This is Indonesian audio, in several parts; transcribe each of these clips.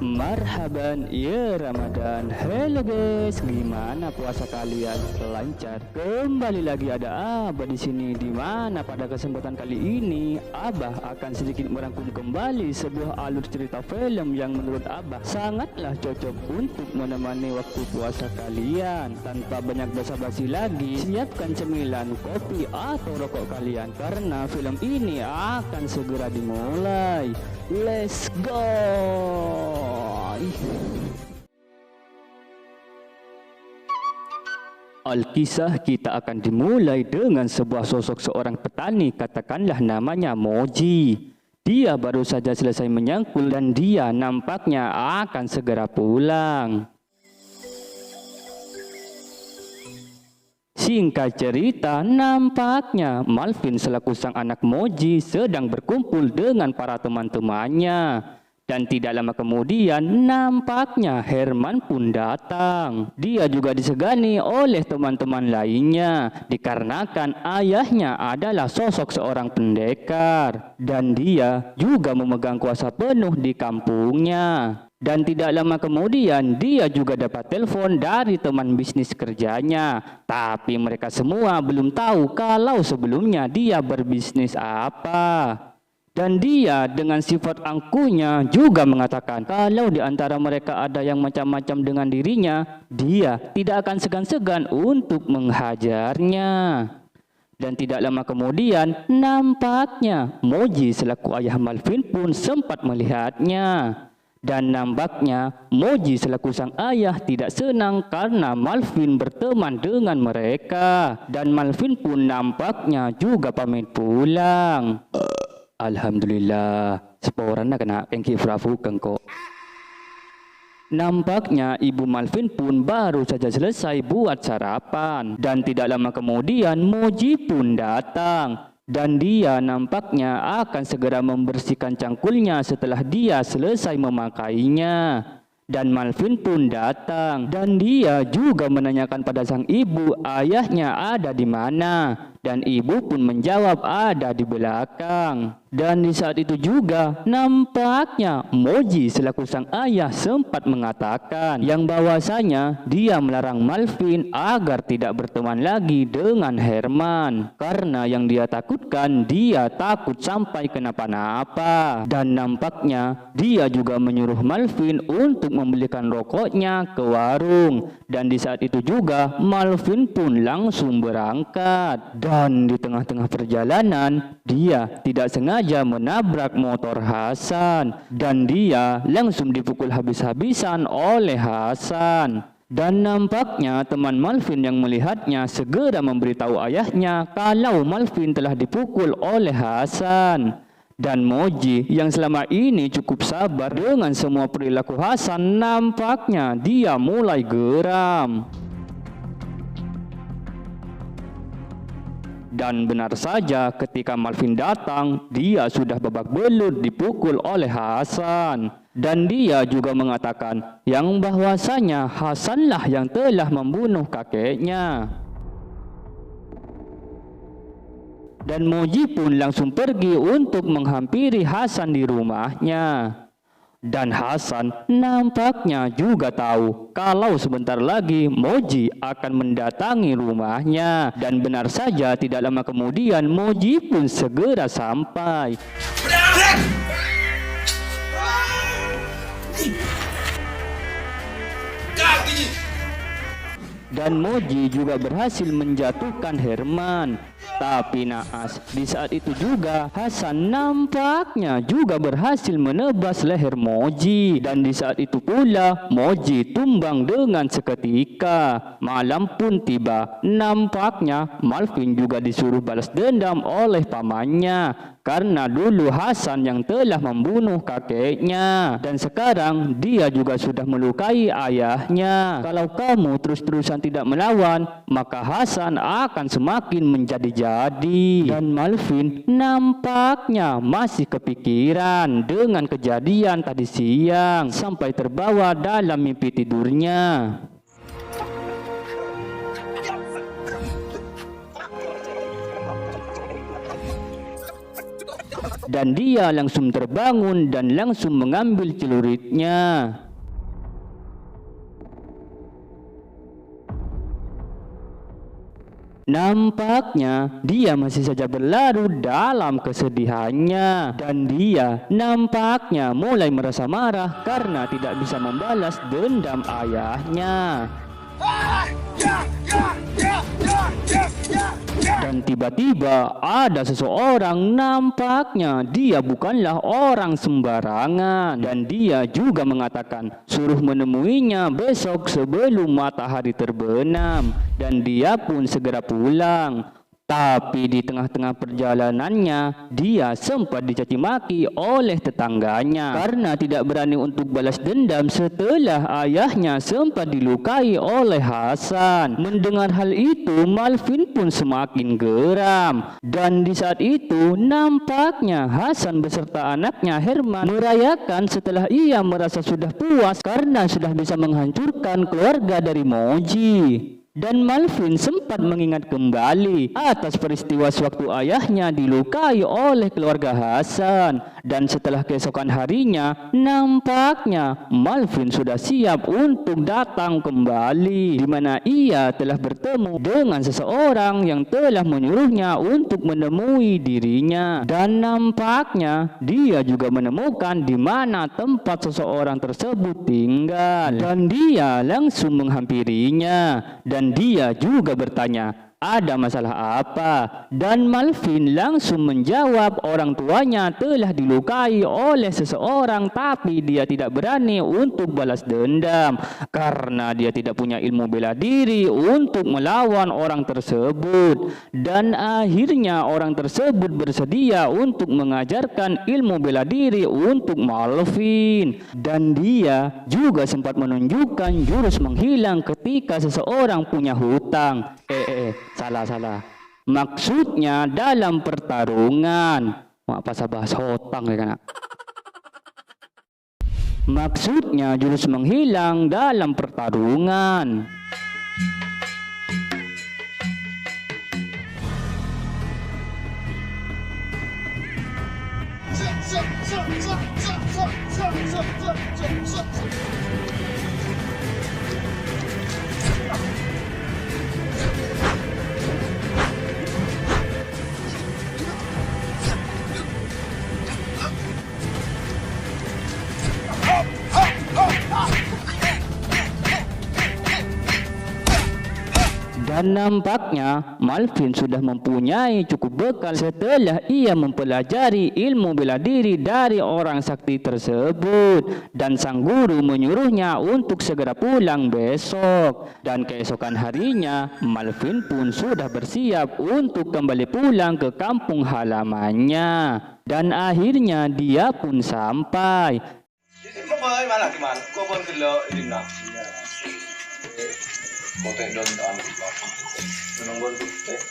Marhaban ya Ramadan. Halo guys, gimana puasa kalian? Lancar? Kembali lagi ada Abah di sini. Di mana pada kesempatan kali ini Abah akan sedikit merangkum kembali sebuah alur cerita film yang menurut Abah sangatlah cocok untuk menemani waktu puasa kalian. Tanpa banyak basa-basi lagi, siapkan cemilan, kopi atau rokok kalian karena film ini akan segera dimulai. Let's go. Alkisah kita akan dimulai dengan sebuah sosok seorang petani, katakanlah namanya Moji. Dia baru saja selesai menyangkul dan dia nampaknya akan segera pulang. Singkat cerita, nampaknya Malvin selaku sang anak Moji sedang berkumpul dengan para teman-temannya. Dan tidak lama kemudian, nampaknya Herman pun datang. Dia juga disegani oleh teman-teman lainnya, dikarenakan ayahnya adalah sosok seorang pendekar. Dan dia juga memegang kuasa penuh di kampungnya. Dan tidak lama kemudian dia juga dapat telepon dari teman bisnis kerjanya. Tapi mereka semua belum tahu kalau sebelumnya dia berbisnis apa. Dan dia dengan sifat angkuhnya juga mengatakan kalau di antara mereka ada yang macam-macam dengan dirinya, dia tidak akan segan-segan untuk menghajarnya. Dan tidak lama kemudian nampaknya Moji selaku ayah Malvin pun sempat melihatnya. Dan nampaknya Moji selaku sang ayah tidak senang karena Malvin berteman dengan mereka. Dan Malvin pun nampaknya juga pamit pulang. Alhamdulillah, seporana kena kengki frafu kengko. Nampaknya ibu Malvin pun baru saja selesai buat sarapan. Dan tidak lama kemudian Moji pun datang. Dan dia nampaknya akan segera membersihkan cangkulnya setelah dia selesai memakainya. Dan Malvin pun datang. Dan dia juga menanyakan pada sang ibu ayahnya ada di mana. Dan ibu pun menjawab ada di belakang. Dan di saat itu juga nampaknya Moji selaku sang ayah sempat mengatakan yang bahwasanya dia melarang Malvin agar tidak berteman lagi dengan Herman. Karena yang dia takutkan dia takut sampai kenapa-napa. Dan nampaknya dia juga menyuruh Malvin untuk membelikan rokoknya ke warung. Dan di saat itu juga Malvin pun langsung berangkat. Dan di tengah-tengah perjalanan dia tidak sengaja menabrak motor Hasan. Dan dia langsung dipukul habis-habisan oleh Hasan. Dan nampaknya teman Malvin yang melihatnya segera memberitahu ayahnya kalau Malvin telah dipukul oleh Hasan. Dan Moji yang selama ini cukup sabar dengan semua perilaku Hasan, nampaknya dia mulai geram. Dan benar saja ketika Malvin datang, dia sudah babak belur dipukul oleh Hasan. Dan dia juga mengatakan yang bahwasanya Hasanlah yang telah membunuh kakeknya. Dan Moji pun langsung pergi untuk menghampiri Hasan di rumahnya. Dan Hasan nampaknya juga tahu kalau sebentar lagi Moji akan mendatangi rumahnya. Dan benar saja tidak lama kemudian Moji pun segera sampai. Dan Moji juga berhasil menjatuhkan Herman. Tapi naas, di saat itu juga Hasan nampaknya juga berhasil menebas leher Moji. Dan di saat itu pula Moji tumbang dengan seketika. Malam pun tiba. Nampaknya Malvin juga disuruh balas dendam oleh pamannya. Karena dulu Hasan yang telah membunuh kakeknya. Dan sekarang dia juga sudah melukai ayahnya. Kalau kamu terus-terusan tidak melawan, maka Hasan akan semakin menjadi-jadi. Dan Malvin nampaknya masih kepikiran dengan kejadian tadi siang sampai terbawa dalam mimpi tidurnya. dan dia langsung terbangun dan langsung mengambil celuritnya. Nampaknya dia masih saja berlarut dalam kesedihannya dan dia nampaknya mulai merasa marah karena tidak bisa membalas dendam ayahnya. Dan tiba-tiba ada seseorang, nampaknya dia bukanlah orang sembarangan, dan dia juga mengatakan suruh menemuinya besok sebelum matahari terbenam, dan dia pun segera pulang. Tapi di tengah-tengah perjalanannya, dia sempat dicaci maki oleh tetangganya karena tidak berani untuk balas dendam setelah ayahnya sempat dilukai oleh Hasan. Mendengar hal itu, Malvin pun semakin geram. Dan di saat itu, nampaknya Hasan beserta anaknya Herman merayakan setelah ia merasa sudah puas karena sudah bisa menghancurkan keluarga dari Moji. Dan Malvin sempat mengingat kembali atas peristiwa sewaktu ayahnya dilukai oleh keluarga Hasan. Dan setelah keesokan harinya, nampaknya Malvin sudah siap untuk datang kembali, di mana ia telah bertemu dengan seseorang yang telah menyuruhnya untuk menemui dirinya. Dan nampaknya dia juga menemukan di mana tempat seseorang tersebut tinggal. Dan dia langsung menghampirinya. Dan dia juga bertanya, ada masalah apa? Dan Malvin langsung menjawab orang tuanya telah dilukai oleh seseorang, tapi dia tidak berani untuk balas dendam karena dia tidak punya ilmu bela diri untuk melawan orang tersebut. Dan akhirnya orang tersebut bersedia untuk mengajarkan ilmu bela diri untuk Malvin. Dan dia juga sempat menunjukkan jurus menghilang ketika seseorang punya hutang. Salah. Maksudnya dalam pertarungan. Apa bahas hutang ya kan? Maksudnya jurus menghilang dalam pertarungan. Dan nampaknya Malvin sudah mempunyai cukup bekal setelah ia mempelajari ilmu bela diri dari orang sakti tersebut. Dan sang guru menyuruhnya untuk segera pulang besok. Dan keesokan harinya Malvin pun sudah bersiap untuk kembali pulang ke kampung halamannya. Dan akhirnya dia pun sampai.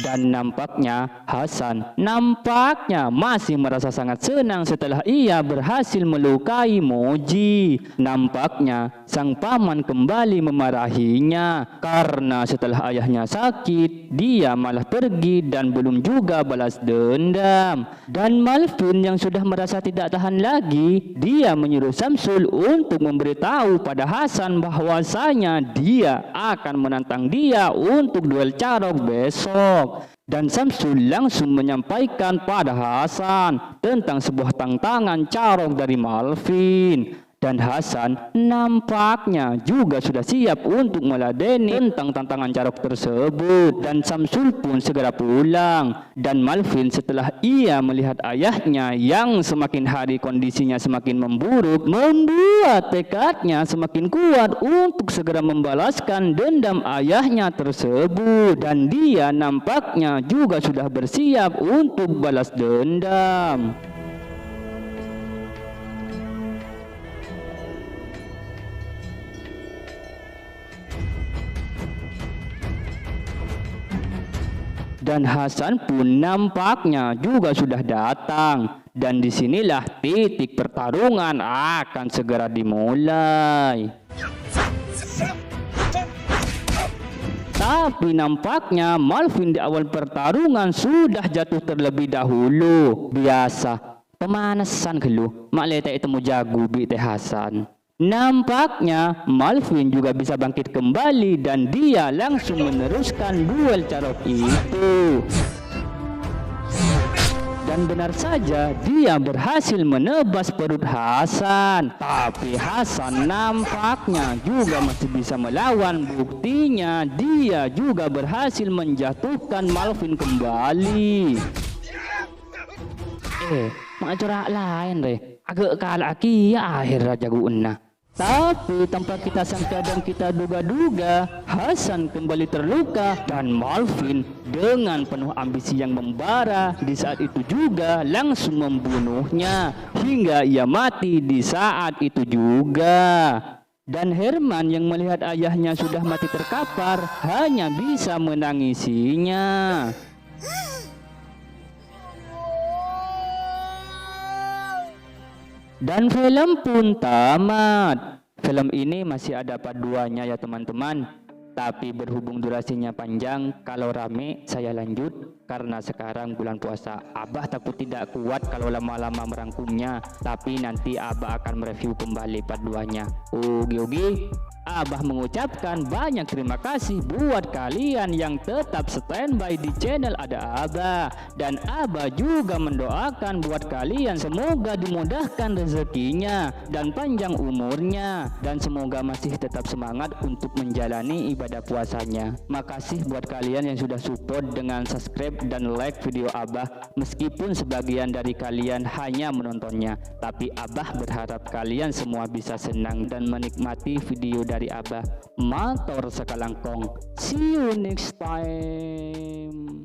Dan nampaknya Hasan masih merasa sangat senang setelah ia berhasil melukai Moji. Nampaknya sang paman kembali memarahinya karena setelah ayahnya sakit, dia malah pergi dan belum juga balas dendam. Dan Malvin yang sudah merasa tidak tahan lagi, dia menyuruh Samsul untuk memberitahu pada Hasan bahwasanya dia akan menantang dia untuk duel carok besok. Dan Samsul langsung menyampaikan pada Hasan tentang sebuah tantangan carok dari Malvin. Dan Hasan nampaknya juga sudah siap untuk meladeni tentang tantangan carok tersebut. Dan Samsul pun segera pulang. Dan Malvin setelah ia melihat ayahnya yang semakin hari kondisinya semakin memburuk, membuat tekadnya semakin kuat untuk segera membalaskan dendam ayahnya tersebut. Dan dia nampaknya juga sudah bersiap untuk balas dendam. Dan Hasan pun nampaknya juga sudah datang. Dan disinilah titik pertarungan akan segera dimulai. Tapi nampaknya Malvin di awal pertarungan sudah jatuh terlebih dahulu. Biasa, Pemanasan gelu, mak letak temu jago bi Teh Hasan. Nampaknya Malvin juga bisa bangkit kembali dan dia langsung meneruskan duel carok itu. Dan benar saja dia berhasil menebas perut Hasan. Tapi Hasan nampaknya juga masih bisa melawan. Buktinya dia juga berhasil menjatuhkan Malvin kembali. Mak corak lain deh. Agak kalah aki ya akhir Raja Guna. Tapi tanpa kita sangka dan kita duga-duga, Hasan kembali terluka dan Malvin dengan penuh ambisi yang membara di saat itu juga langsung membunuhnya hingga ia mati di saat itu juga. Dan Herman yang melihat ayahnya sudah mati terkapar hanya bisa menangisinya. Dan film pun tamat. Film ini masih ada part 2-nya ya teman-teman. Tapi berhubung durasinya panjang, kalau rame saya lanjut. Karena sekarang bulan puasa, Abah takut tidak kuat kalau lama-lama merangkumnya. Tapi nanti Abah akan mereview kembali part 2-nya. Oke. Abah mengucapkan banyak terima kasih buat kalian yang tetap standby di channel Ada Abah. Dan Abah juga mendoakan buat kalian semoga dimudahkan rezekinya dan panjang umurnya. Dan semoga masih tetap semangat untuk menjalani ibadah puasanya. Makasih buat kalian yang sudah support dengan subscribe dan like video Abah. Meskipun sebagian dari kalian hanya menontonnya. Tapi Abah berharap kalian semua bisa senang dan menikmati video dari Abah. Matur sekalangkong. See you next time.